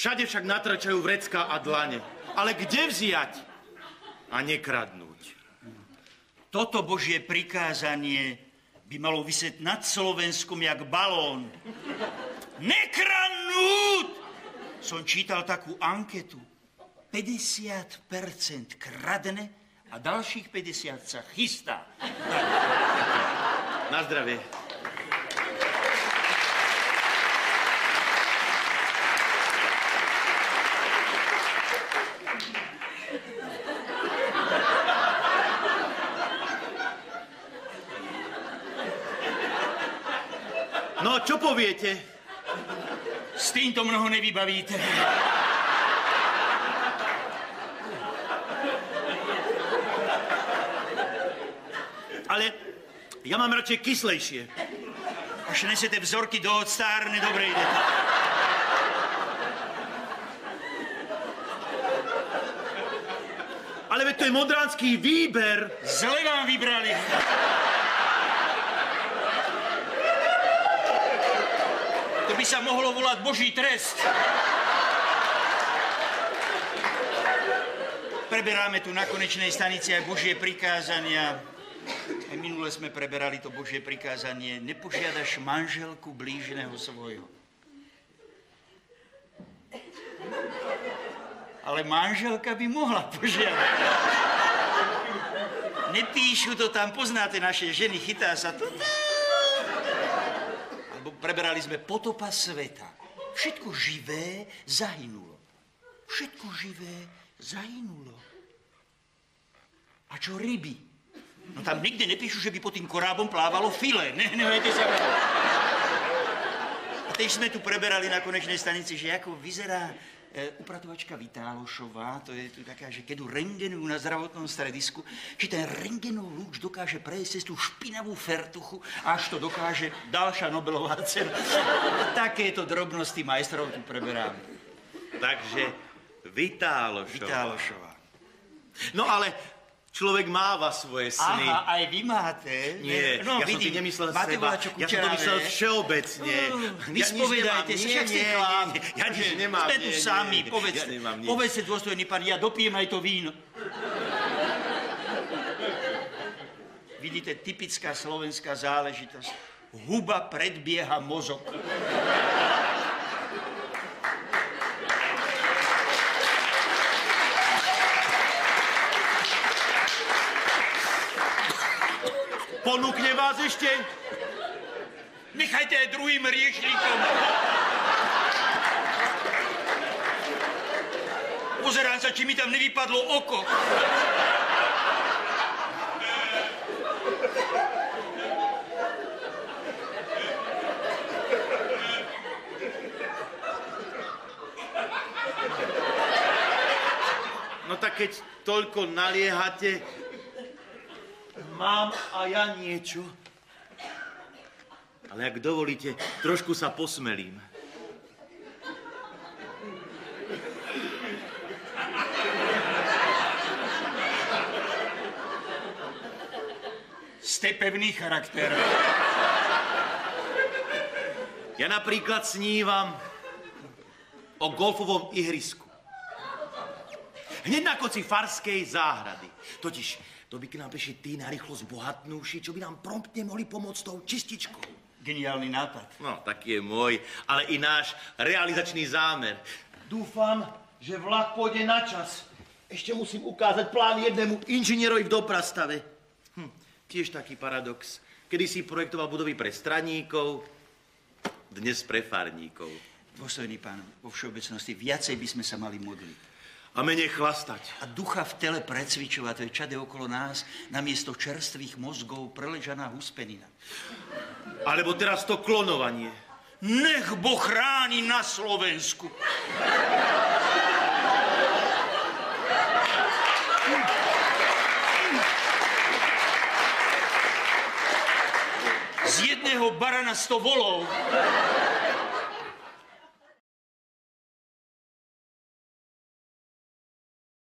Všade však natračajú vrecká a dlane. Ale kde vziať a nekradnúť? Toto Božie prikázanie by malo visieť nad Slovenskom jak balón. Nekradnúť! Som čítal takú anketu. 50% kradne a ďalších 50% sa chystá. Na zdravie. No, čo poviete? S týmto mnoho nevybavíte. Ale ja mám radšej kyslejšie. Až nesete vzorky do odstárne, dobre idete. Ale veď to je modránsky výber. Zle vám vybrali. To by sa mohlo volať Boží trest. Preberáme tu na konečnej stanici aj Božie prikázania. Aj minule sme preberali to Božie prikázanie. Nepožiadaš manželku blížneho svojho. Ale manželka by mohla požiadať. Nepíšu to tam, poznáte naše ženy, chytá sa to. Alebo preberali sme potopa sveta. Všetko živé zahynulo. Všetko živé zahynulo. A čo ryby? No tam nikde nepíšu, že by pod tým korábom plávalo file. Nehajte sa. A teď sme tu preberali na konečnej stanici, že ako vyzerá upratovačka Vitálošová, to je tu taká, že keď ju rengenujú na zdravotnom stredisku, že ten rengenov lúč dokáže prejsť cez tú špinavú fertuchu, až to dokáže ďalšia Nobelová cena. Takéto drobnosti majstrov tu preberáme. Takže Vitálošová. Vitálošová. No ale človek máva svoje sny. Aha, aj vy máte? Nie, no, ja som si nemyslel seba. Ja som to myslel všeobecne. Vyspovedajte si, však ste chlap. Ja nič nemám. Sme tu sami, povedzte. Ja nemám nič. Povedzte, dôstojný pán, ja dopijem aj to víno. Vidíte, typická slovenská záležitosť. Huba predbieha mozog. Ponúkne vás ešte? Nechajte aj druhým riešnikom. Pozerám sa, či mi tam nevypadlo oko. No tak keď toľko naliehate, mám a ja niečo. Ale ak dovolíte, trošku sa posmelím. Ste pevný charakter. Ja napríklad snívam o golfovom ihrisku. Hneď na konci farskej záhrady. Totiž to by k nám prišli tí narýchlo zbohatnúši, čo by nám promptne mohli pomôcť tou čističkou. Geniálny nápad. No, taký je môj, ale i náš realizačný zámer. Dúfam, že vlak pôjde na čas. Ešte musím ukázať plán jednému inžinierovi v Doprastave. Tiež taký paradox. Kedysi projektoval budovy pre straníkov, dnes pre farníkov. Dôstojný pán, vo všeobecnosti viacej by sme sa mali modliť. A menej chlastať. A ducha v tele precvičovať, to je čade okolo nás, namiesto čerstvých mozgov preležaná huspenina. Alebo teraz to klonovanie. Nech Boh chráni na Slovensku. Z jedného barana 100 volov.